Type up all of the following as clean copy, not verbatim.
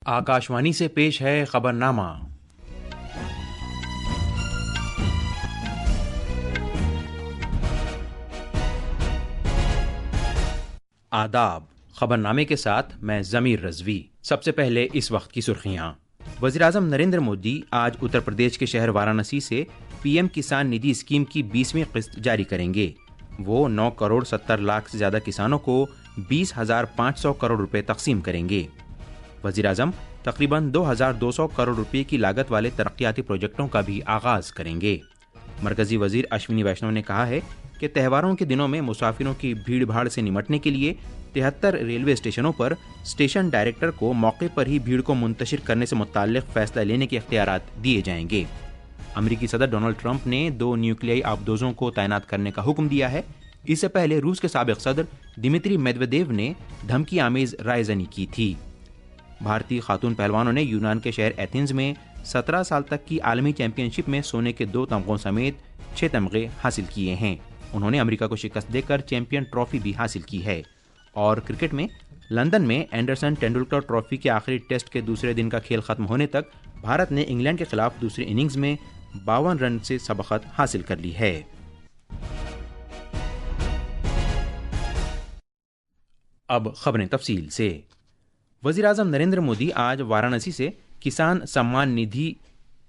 आकाशवाणी से पेश है खबरनामा। आदाब। खबरनामे के साथ मैं ज़मीर रज़वी। सबसे पहले इस वक्त की सुर्खियाँ। वज़ीर-ए-आज़म नरेंद्र मोदी आज उत्तर प्रदेश के शहर वाराणसी से पीएम किसान निधि स्कीम की 20वीं किस्त जारी करेंगे। वो 9 करोड़ 70 लाख से ज़्यादा किसानों को 20,500 करोड़ रुपए तकसीम करेंगे। वज़ीर-ए-आज़म तकरीबन 2,200 करोड़ रुपए की लागत वाले तरक्याती प्रोजेक्टों का भी आगाज़ करेंगे। मरकज़ी वज़ीर अश्विनी वैष्णव ने कहा है कि त्योहारों के दिनों में मुसाफिरों की भीड़ भाड़ से निमटने के लिए 73 रेलवे स्टेशनों पर स्टेशन डायरेक्टर को मौके पर ही भीड़ को मुंतशिर करने से मुताल्लिक़ फैसला लेने के इख्तियारात दिए जाएंगे। अमेरिकी सदर डोनाल्ड ट्रंप ने 2 न्यूक्लियाई आबदोजों को तैनात करने का हुक्म दिया है। इससे पहले रूस के साबिक़ सदर दिमित्री मेदवेदेव ने धमकी आमेज रायज़नी की थी। भारतीय खातून पहलवानों ने यूनान के शहर एथेंस में 17 साल तक की आलमी चैंपियनशिप में सोने के 2 तमगों समेत 6 तमगे हासिल किए हैं। उन्होंने अमेरिका को शिकस्त देकर चैंपियन ट्रॉफी भी हासिल की है। और क्रिकेट में लंदन में एंडरसन तेंदुलकर ट्रॉफी के आखिरी टेस्ट के दूसरे दिन का खेल खत्म होने तक भारत ने इंग्लैंड के खिलाफ दूसरी इनिंग्स में 52 रन से सबकत हासिल कर ली है। अब खबरें तफसील से। वज़ीर-ए-आज़म नरेंद्र मोदी आज वाराणसी से किसान सम्मान निधि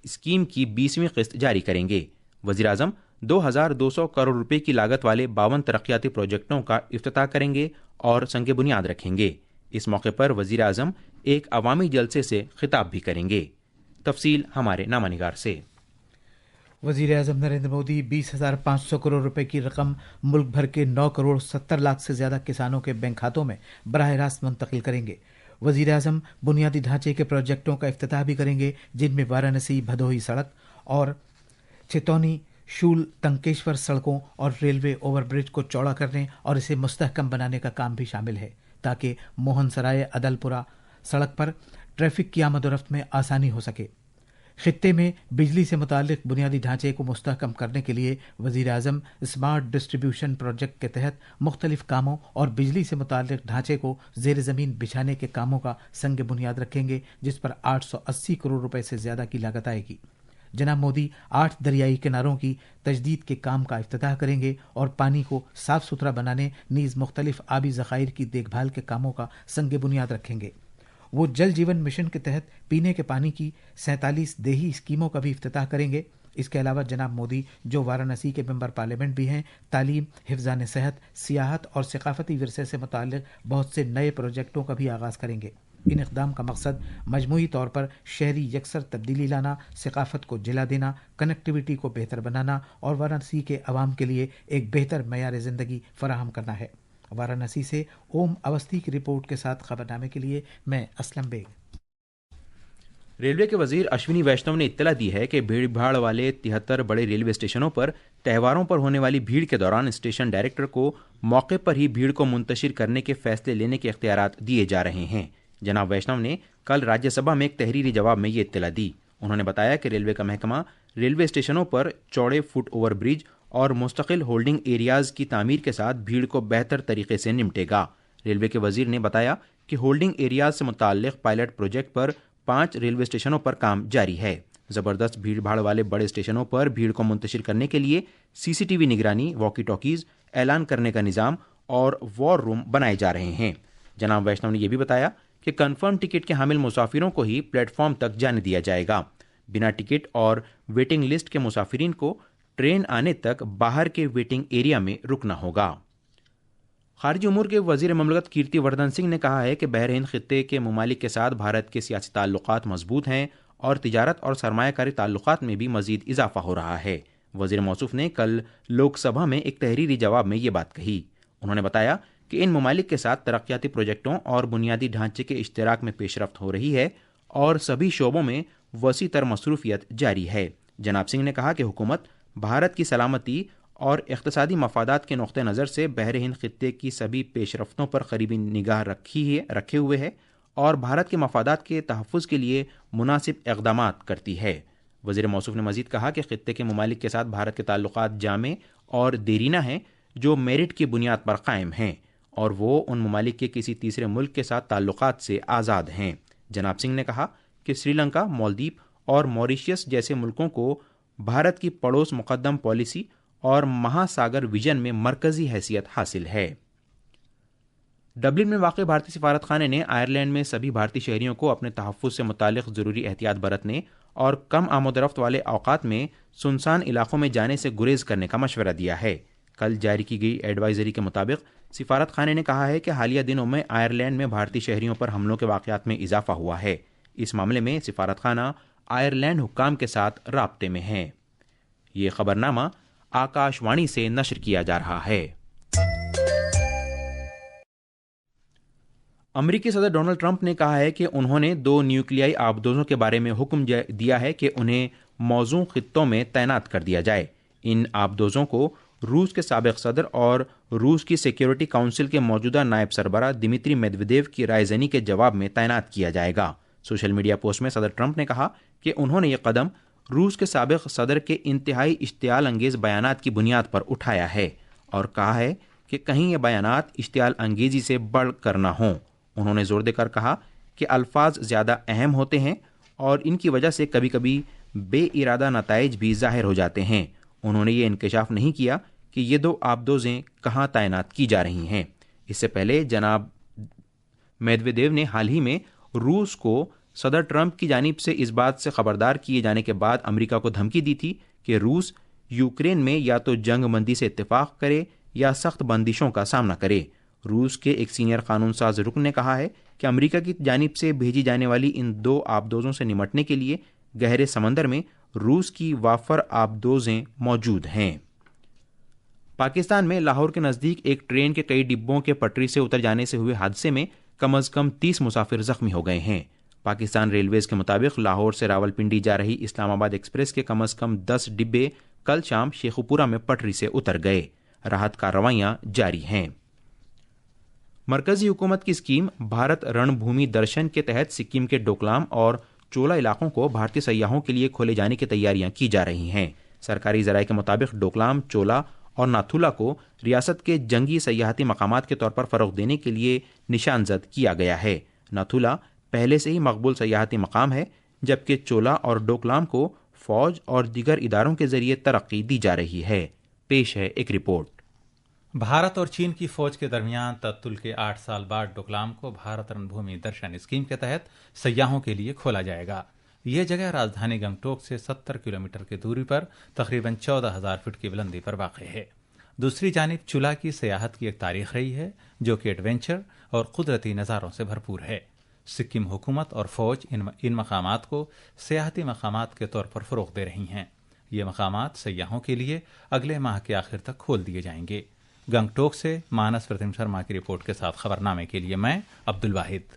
स्कीम की 20वीं किस्त जारी करेंगे। वज़ीर-ए-आज़म 2,200 करोड़ रुपए की लागत वाले 52 तरक्याती प्रोजेक्टों का इफ्तिताह करेंगे और संग बुनियाद रखेंगे। इस मौके पर वज़ीर-ए-आज़म एक अवामी जलसे से खिताब भी करेंगे। तफसील हमारे नामानिगार से। वज़ीर-ए-आज़म नरेंद्र मोदी 20,500 करोड़ रुपए की रकम मुल्क भर के 9 करोड़ 70 लाख से ज़्यादा किसानों के बैंक खातों में बराह रास्त मुंतकिल करेंगे। वज़ीर-ए-आज़म बुनियादी ढांचे के प्रोजेक्टों का इफ्तिताह भी करेंगे, जिनमें वाराणसी भदोही सड़क और छितौनी शूल तंकेश्वर सड़कों और रेलवे ओवरब्रिज को चौड़ा करने और इसे मुस्तहकम बनाने का काम भी शामिल है, ताकि मोहनसराय अदलपुरा सड़क पर ट्रैफिक की आमद-ओ-रफ्त में आसानी हो सके। खित्ते में बिजली से मुताल्लिक बुनियादी ढांचे को मुस्तहकम करने के लिए वज़ीर-ए-आज़म स्मार्ट डिस्ट्रीब्यूशन प्रोजेक्ट के तहत मुख्तलिफ कामों और बिजली से मुताल्लिक ढांचे को ज़ेर ज़मीन बिछाने के कामों का संग बुनियाद रखेंगे, जिस पर 880 करोड़ रुपए से ज़्यादा की लागत आएगी। जनाब मोदी 8 दरियाई किनारों की तजदीद के काम का इफ्तिताह करेंगे और पानी को साफ सुथरा बनाने नीज़ मुख्तलिफ आबी ज़खायर की देखभाल के कामों का संग बुनियाद रखेंगे। वो जल जीवन मिशन के तहत पीने के पानी की 47 देही स्कीमों का भी इफ्तिताह करेंगे। इसके अलावा जनाब मोदी, जो वाराणसी के मेंबर पार्लियामेंट भी हैं, तालीम, हिफ्ज़ान सेहत, सियाहत और सकाफती विरसे से मुताल्लिक बहुत से नए प्रोजेक्टों का भी आगाज़ करेंगे। इन इक़दाम का मकसद मजमूई तौर पर शहरी यकसर तब्दीली लाना, सकाफत को जिला देना, कनेक्टिविटी को बेहतर बनाना और वाराणसी के अवाम के लिए एक बेहतर मयार ज़िंदगी फराहम करना है। वाराणसी से ओम अवस्थी की रिपोर्ट के साथ खबरनामे के लिए मैं असलम बेग। रेलवे के वजीर अश्विनी वैष्णव ने इत्तला दी है कि भीड़ भाड़ वाले 73 बड़े रेलवे स्टेशनों पर त्योहारों पर होने वाली भीड़ के दौरान स्टेशन डायरेक्टर को मौके पर ही भीड़ को मुंतशिर करने के फैसले लेने के इख्तियारात दिए जा रहे हैं। जनाब वैष्णव ने कल राज्यसभा में एक तहरीरी जवाब में ये इत्तला दी। उन्होंने बताया कि रेलवे का महकमा रेलवे स्टेशनों पर चौड़े फुट ओवर ब्रिज और मुस्तकिल होल्डिंग एरियाज की तामीर के साथ भीड़ को बेहतर तरीके से निपटेगा। रेलवे के वजीर ने बताया कि होल्डिंग एरियाज से मुताल्लिक पायलट प्रोजेक्ट पर 5 रेलवे स्टेशनों पर काम जारी है। ज़बरदस्त भीड़ भाड़ वाले बड़े स्टेशनों पर भीड़ को मुंतशिर करने के लिए सीसीटीवी निगरानी, वॉकी टॉकीज, ऐलान करने का निज़ाम और वॉर रूम बनाए जा रहे हैं। जनाब वैष्णव ने यह भी बताया कि कन्फर्म टिकट के हामिल मुसाफिरों को ही प्लेटफॉर्म तक जाने दिया जाएगा। बिना टिकट और वेटिंग लिस्ट के मुसाफिरीन को ट्रेन आने तक बाहर के वेटिंग एरिया में रुकना होगा। खारजी उमूर के वजीर ममलकत कीर्तिवर्धन सिंह ने कहा है कि बहरीन खित्ते के ममालिक के साथ भारत के सियासी ताल्लुकात मजबूत हैं और तिजारत और सरमायाकारी ताल्लुकात में भी मजीद इजाफा हो रहा है। वजीर मौसूफ ने कल लोकसभा में एक तहरीरी जवाब में ये बात कही। उन्होंने बताया कि इन ममालिक के साथ तरक्याती प्रोजेक्टों और बुनियादी ढांचे के इश्तराक में पेशरफ्त हो रही है और सभी शोबों में वसी तर मसरूफियत जारी है। जनाब सिंह ने कहा कि हुकूमत भारत की सलामती और इक़्तिसादी मफादात के नुक़्ते नज़र से बहरीन खित्ते की सभी पेशरफ्तों पर करीबी निगाह रखे हुए है और भारत के मफादात के तहफ़्फ़ुज़ के लिए मुनासिब इक़दामात करती है। वज़ीर मौसूफ ने मज़ीद कहा कि खित्ते के ममालिक के साथ भारत के ताल्लुकात जामे और देरीना हैं, जो मेरिट की बुनियाद पर कायम हैं और वो उन ममालिक के किसी तीसरे मुल्क के साथ ताल्लुकात से आज़ाद हैं। جناب سنگھ نے کہا کہ سری لنکا، مالدیپ اور موریشیس جیسے ملکوں کو بھارت کی پڑوس مقدم پالیسی اور مہاساگر ویژن میں مرکزی حیثیت حاصل ہے۔ ڈبلن میں واقع بھارتی سفارت خانے نے آئرلینڈ میں سبھی بھارتی شہریوں کو اپنے تحفظ سے متعلق ضروری احتیاط برتنے اور کم آمد و رفت والے اوقات میں سنسان علاقوں میں جانے سے گریز کرنے کا مشورہ دیا ہے۔ کل جاری کی گئی ایڈوائزری کے مطابق سفارت خانے نے کہا ہے کہ حالیہ دنوں میں آئرلینڈ میں بھارتی شہریوں پر حملوں کے واقعات میں اضافہ ہوا ہے۔ اس معاملے میں سفارت خانہ آئرلینڈ حکام کے ساتھ رابطے میں ہے۔ یہ خبرنامہ آکاش وانی سے نشر کیا جا رہا ہے۔ امریکی صدر ڈونلڈ ٹرمپ نے کہا ہے کہ انہوں نے 2 نیوکلیائی آبدوزوں کے بارے میں حکم دیا ہے کہ انہیں موزوں خطوں میں تعینات کر دیا جائے۔ ان آبدوزوں کو روس کے سابق صدر اور روس کی سیکیورٹی کونسل کے موجودہ نائب سربراہ دمیتری میدویدیو کی رائے زنی کے جواب میں تعینات کیا جائے گا۔ سوشل میڈیا پوسٹ میں صدر ٹرمپ نے کہا کہ انہوں نے یہ قدم روس کے سابق صدر کے انتہائی اشتعال انگیز بیانات کی بنیاد پر اٹھایا ہے اور کہا ہے کہ کہیں یہ بیانات اشتعال انگیزی سے بڑھ کر نہ ہوں۔ انہوں نے زور دے کر کہا کہ الفاظ زیادہ اہم ہوتے ہیں اور ان کی وجہ سے کبھی کبھی بے ارادہ نتائج بھی ظاہر ہو جاتے ہیں۔ انہوں نے یہ انکشاف نہیں کیا کہ یہ 2 آبدوزیں کہاں تعینات کی جا رہی ہیں۔ اس سے پہلے جناب میدویدیو نے حال ہی میں روس کو صدر ٹرمپ کی جانب سے اس بات سے خبردار کیے جانے کے بعد امریکہ کو دھمکی دی تھی کہ روس یوکرین میں یا تو جنگ بندی سے اتفاق کرے یا سخت بندشوں کا سامنا کرے۔ روس کے ایک سینئر قانون ساز رکن نے کہا ہے کہ امریکہ کی جانب سے بھیجی جانے والی ان 2 آبدوزوں سے نمٹنے کے لیے گہرے سمندر میں روس کی وافر آبدوزیں موجود ہیں۔ پاکستان میں لاہور کے نزدیک ایک ٹرین کے کئی ڈبوں کے پٹری سے اتر جانے سے ہوئے حادثے میں کم از کم 30 مسافر زخمی ہو گئے ہیں۔ پاکستان ریلویز کے مطابق لاہور سے راولپنڈی جا رہی اسلام آباد ایکسپریس کے کم از کم 10 ڈبے کل شام شیخوپورہ میں پٹری سے اتر گئے۔ راحت کارروائیاں جاری ہیں۔ مرکزی حکومت کی اسکیم بھارت رن بھومی درشن کے تحت سکم کے ڈوکلام اور چولا علاقوں کو بھارتی سیاحوں کے لیے کھولے جانے کی تیاریاں کی جا رہی ہیں۔ سرکاری ذرائع کے مطابق ڈوکلام، چولا اور ناتھولا کو ریاست کے جنگی سیاحتی مقامات کے طور پر فروغ دینے کے لیے نشانزد کیا گیا ہے۔ ناتھولا پہلے سے ہی مقبول سیاحتی مقام ہے، جبکہ چولا اور ڈوکلام کو فوج اور دیگر اداروں کے ذریعے ترقی دی جا رہی ہے۔ پیش ہے ایک رپورٹ۔ بھارت اور چین کی فوج کے درمیان تعطل کے 8 سال بعد ڈوکلام کو بھارت رن بھومی درشن اسکیم کے تحت سیاحوں کے لیے کھولا جائے گا۔ یہ جگہ راجدھانی گنگٹوک سے 70 کلومیٹر کی دوری پر تقریباً 14,000 فٹ کی بلندی پر واقع ہے۔ دوسری جانب چولا کی سیاحت کی ایک تاریخ رہی ہے جو کہ ایڈونچر اور قدرتی نظاروں سے بھرپور ہے۔ سکم حکومت اور فوج ان مقامات کو سیاحتی مقامات کے طور پر فروغ دے رہی ہیں۔ یہ مقامات سیاحوں کے لیے اگلے ماہ کے آخر تک کھول دیے جائیں گے۔ گنگٹوک سے مانس پرتم شرما کی رپورٹ کے ساتھ خبرنامے کے لیے میں عبد الواحد۔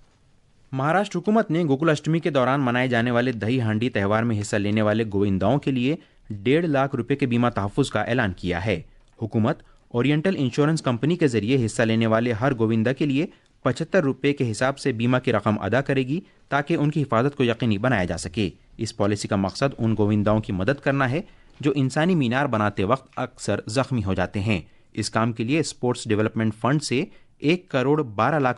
مہاراشٹر حکومت نے گوکل اشٹمی کے دوران منائے جانے والے دہی ہانڈی تہوار میں حصہ لینے والے گوونداؤں کے لیے 1.5 لاکھ روپے کے بیمہ تحفظ کا اعلان کیا ہے۔ حکومت اورینٹل انشورنس کمپنی کے ذریعے حصہ لینے والے ہر گووندا کے لیے 75 روپے کے حساب سے بیمہ کی رقم ادا کرے گی تاکہ ان کی حفاظت کو یقینی بنایا جا سکے۔ اس پالیسی کا مقصد ان گوونداؤں کی مدد کرنا ہے جو انسانی مینار بناتے وقت اکثر زخمی ہو جاتے ہیں۔ اس کام کے لیے اسپورٹس ڈیولپمنٹ فنڈ سے 1.12 کروڑ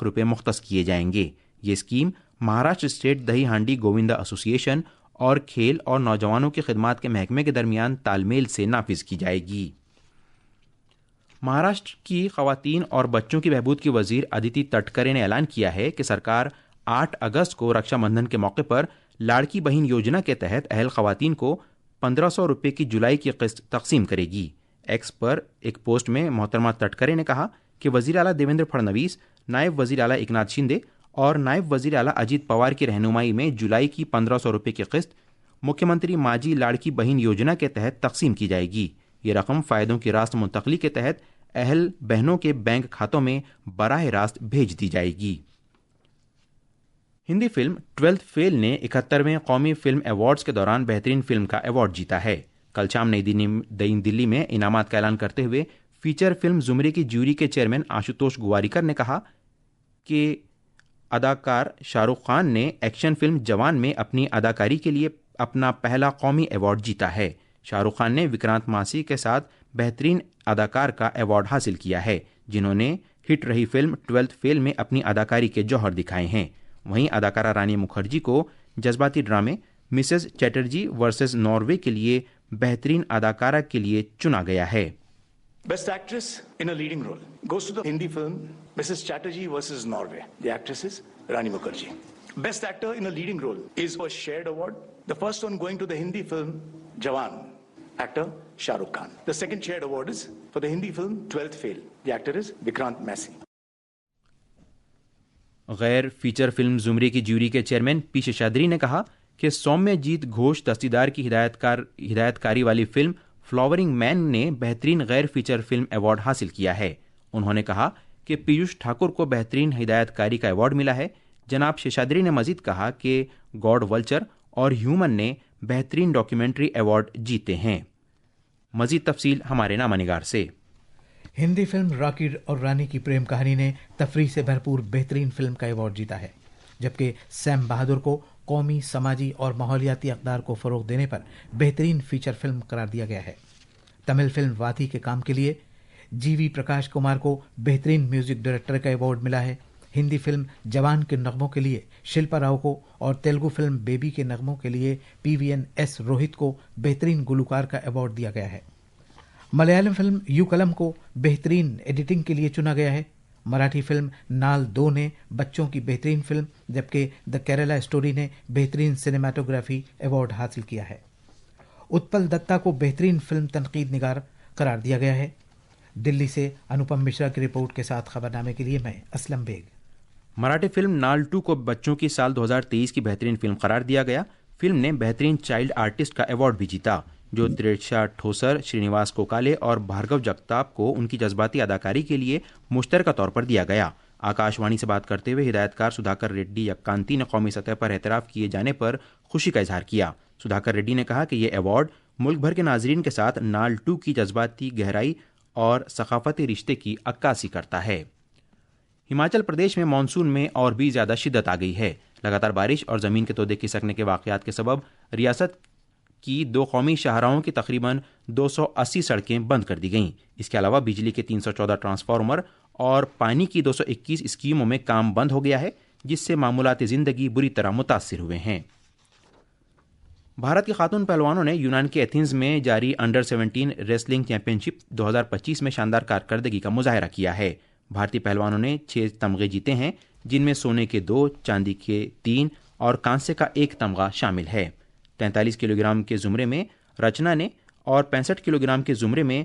روپے مختص کیے جائیں گے۔ یہ اسکیم مہاراشٹر اسٹیٹ دہی ہانڈی گووندا ایسوسی ایشن اور کھیل اور نوجوانوں کی خدمات کے محکمے کے درمیان تال میل سے نافذ کی جائے گی۔ مہاراشٹر کی خواتین اور بچوں کی بہبود کی وزیر ادیتی تٹکرے نے اعلان کیا ہے کہ سرکار 8 اگست کو رکشا بندھن کے موقع پر لاڑکی بہن یوجنا کے تحت اہل خواتین کو 1500 روپے کی جولائی کی قسط تقسیم کرے گی۔ ایکس پر ایک پوسٹ میں محترمہ تٹکرے نے کہا کہ وزیر اعلیٰ دیویندر پھڑنویس، نائب وزیر اعلیٰ ایکناتھ شندے اور نائب وزیر اعلیٰ اجیت پوار کی رہنمائی میں جولائی کی 1500 روپے کی قسط مکھیہ منتری ماجی لاڑکی بہن یوجنا کے تحت تقسیم کی جائے گی۔ یہ رقم فائدوں کی راست منتقلی کے تحت اہل بہنوں کے بینک کھاتوں میں براہ راست بھیج دی جائے گی۔ ہندی فلم 12th فیل نے 71ویں قومی فلم ایوارڈز کے دوران بہترین فلم کا ایوارڈ جیتا ہے۔ کل شام نئی دلی میں انعامات کا اعلان کرتے ہوئے فیچر فلم زمرے کی جیوری کے چیئرمین آشوتوش گواریکر نے کہا کہ اداکار شاہ رخ خان نے ایکشن فلم جوان میں اپنی اداکاری کے لیے اپنا پہلا قومی ایوارڈ جیتا ہے۔ شاہ رخ خان نے وکرانت ماسی کے ساتھ بہترین اداکار کا ایوارڈ حاصل کیا ہے، جنہوں نے ہٹ رہی فلم 12th فیل میں اپنی اداکاری کے جوہر دکھائے ہیں۔ वहीं अदाकारा रानी मुखर्जी को जज्बाती ड्रामे मिसेस चैटर्जी वर्सेस नॉर्वे के लिए बेहतरीन अदाकारा के लिए चुना गया है। Best actress in a leading role goes to the Hindi film Mrs. Chatterjee versus Norway. The actress is Rani Mukherjee. Best actor in a leading role is a shared award. The first one going to the Hindi film Jawan, actor Shah Rukh Khan. The second shared award is for the Hindi film 12th Fail. The actor is Vikrant Massey. गैर feature film जुमरे की jury के chairman P Seshadri ने कहा कि सौम्यजीत घोष दस्तीदार की हिदायतकारी वाली film flowering man ने बेहतरीन गैर फीचर फिल्म अवार्ड हासिल किया है। उन्होंने कहा कि पीयूष ठाकुर को बेहतरीन हिदायतकारी का अवार्ड मिला है। जनाब शेषाद्री ने मजीद कहा कि गॉड वल्चर और ह्यूमन ने बेहतरीन डॉक्यूमेंट्री अवार्ड जीते हैं। मजीद तफसील हमारे नामानिगार से। हिंदी फिल्म रॉकी और रानी की प्रेम कहानी ने तफरीह से भरपूर बेहतरीन फिल्म का अवार्ड जीता है, जबकि सैम बहादुर को कौमी, समाजी और माहौलियाती अक़दार को फ़रोग़ देने पर बेहतरीन फीचर फिल्म करार दिया गया है। तमिल फिल्म वाथी के काम के लिए जीवी प्रकाश कुमार को बेहतरीन म्यूज़िक डायरेक्टर का अवार्ड मिला है। हिंदी फिल्म जवान के नगमों के लिए शिल्पा राव को और तेलुगु फिल्म बेबी के नगमों के लिए PVNS रोहित को बेहतरीन गुलकार का अवार्ड दिया गया है। मलयालम फिल्म यू कलम को बेहतरीन एडिटिंग के लिए चुना गया है। मराठी फिल्म नाल 2 ने बच्चों की बेहतरीन फिल्म, जबकि द केरला स्टोरी ने बेहतरीन सिनेमाटोग्राफी अवार्ड हासिल किया है। उत्पल दत्ता को बेहतरीन फिल्म तनकीद निगार करार दिया गया है। दिल्ली से अनुपम मिश्रा की रिपोर्ट के साथ खबरनामे के लिए मैं असलम बेग। मराठी फिल्म नाल 2 को बच्चों की साल 2023 की बेहतरीन फिल्म करार दिया गया। फिल्म ने बेहतरीन चाइल्ड आर्टिस्ट का अवार्ड भी जीता, जो त्रिशा ठोसर, श्रीनिवास कोकाले और भार्गव जगताप को उनकी जज्बाती अदाकारी के लिए मुश्तरका तौर पर दिया गया। आकाशवाणी से बात करते हुए हिदायतकार सुधाकर रेड्डी यक्कांती ने कौमी सतह पर एतराफ़ किए जाने पर खुशी का इजहार किया। सुधाकर रेड्डी ने कहा कि यह अवार्ड मुल्क भर के नाजरीन के साथ नाल 2 की जज्बाती गहराई और सकाफती रिश्ते की अक्कासी करता है। हिमाचल प्रदेश में मानसून में और भी ज़्यादा शिद्दत आ गई है। लगातार बारिश और ज़मीन के तोदे खिसकने के वाक़यात के सबब रियासत की 2 कौमी शाहराहों की तकरीबन 280 सड़कें बंद कर दी गईं। इसके अलावा बिजली के 314 ट्रांसफार्मर और पानी की 221 स्कीमों में काम बंद हो गया है, जिससे मामूलाती ज़िंदगी बुरी तरह मुतासिर हुए हैं। भारत के खातून पहलवानों ने यूनान के एथेंस में जारी अंडर 17 रेसलिंग चैंपियनशिप 2025 में शानदार कारकर्दगी का मुजाहरा किया है। भारतीय पहलवानों ने 6 तमगे जीते हैं, जिनमें सोने के 2, चांदी के 3 और कांसे का 1 तमगा शामिल है। 43 किलोग्राम के ज़ुमरे में रचना ने और 65 किलोग्राम के ज़ुमरे में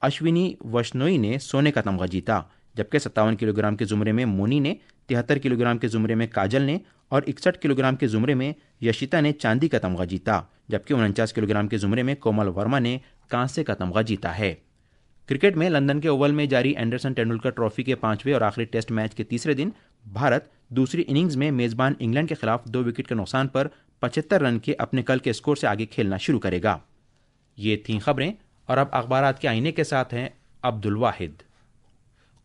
अश्विनी वैष्णोई ने सोने का तमगा जीता, जबकि 57 किलोग्राम के ज़ुमरे में मोनी ने, 73 किलोग्राम के ज़ुमरे में काजल ने और 61 किलोग्राम के ज़ुमरे में यशिता ने चांदी का तमगा जीता, जबकि 49 किलोग्राम के ज़ुमरे में कोमल वर्मा ने कांसे का तमगा जीता है। क्रिकेट में लंदन के ओवल में जारी एंडरसन तेंदुलकर ट्रॉफी के 5वें और आखिरी टेस्ट मैच के तीसरे दिन भारत दूसरी इनिंग्स में मेज़बान इंग्लैंड के खिलाफ 2 विकेट के नुकसान पर 75 रन के अपने कल के स्कोर से आगे खेलना शुरू करेगा। ये थीं खबरें, और अब अखबारात के आईने के साथ हैं अब्दुल वाहिद।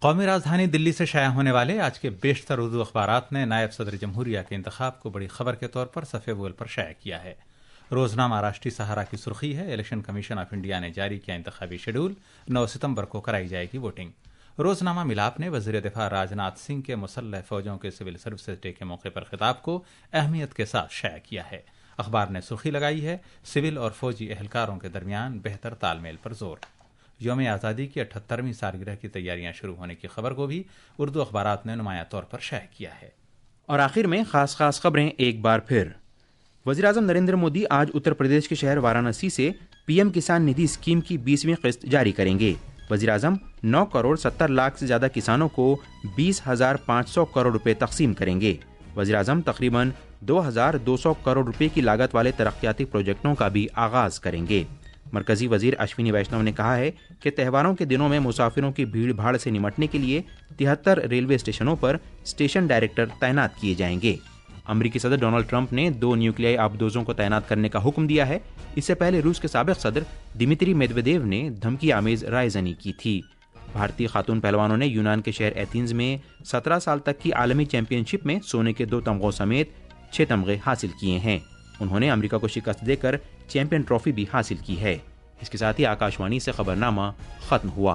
कौमी राजधानी दिल्ली से शाया होने वाले आज के बेशतर उर्दू अखबारात ने नायब सदर जमहूरिया के इंतखाब को बड़ी खबर के तौर पर सफ़े अव्वल पर शाया किया है। रोजनामा राष्ट्रीय सहारा की सुर्खी है, इलेक्शन कमीशन ऑफ इंडिया ने जारी किया इंतखाबी शेड्यूल, 9 सितंबर को कराई जाएगी वोटिंग। रोजनामा मिलाप ने वज़ीर दिफा राजनाथ सिंह के मुसल्लह फौजों के सिविल सर्विसेज डे के मौके पर खिताब को अहमियत के साथ शाया किया है। अखबार ने सुर्खी लगाई है, सिविल और फौजी एहलकारों के दरमियान बेहतर तालमेल पर जोर। यौम आज़ादी की 78वीं सालगिरह की तैयारियां शुरू होने की खबर को भी उर्दू अखबारात ने नुमाया तौर पर शाया किया है। और आखिर में खास खबरें एक बार फिर। वज़ीर-ए-आज़म नरेंद्र मोदी आज उत्तर प्रदेश के शहर वाराणसी से पीएम किसान निधि स्कीम की 20वीं किस्त जारी करेंगे। वज़ीर-ए-आज़म 9 करोड़ 70 लाख से ज़्यादा किसानों को 20,500 करोड़ रुपए तकसीम करेंगे। वज़ीर-ए-आज़म तकरीबन 2,200 करोड़ रुपए की लागत वाले तरक्याती प्रोजेक्टों का भी आगाज़ करेंगे। मरकज़ी वज़ीर अश्विनी वैष्णव ने कहा है कि त्योहारों के दिनों में मुसाफिरों की भीड़ भाड़ से निपटने के लिए 73 रेलवे स्टेशनों पर स्टेशन डायरेक्टर तैनात किए जाएंगे। अमेरिकी सदर डोनाल्ड ट्रंप ने 2 न्यूक्लियाई आबदोजों को तैनात करने का हुक्म दिया है। इससे पहले रूस के साबिक़ सदर दिमित्री मेदवेदेव ने धमकी आमेज रायज़नी की थी। भारतीय खातून पहलवानों ने यूनान के शहर एथेंस में 17 साल तक की आलमी चैंपियनशिप में सोने के 2 तमगों समेत 6 तमगे हासिल किए हैं। उन्होंने अमेरिका को शिकस्त देकर चैंपियन ट्रॉफी भी हासिल की है। इसके साथ ही आकाशवाणी से खबरनामा खत्म हुआ।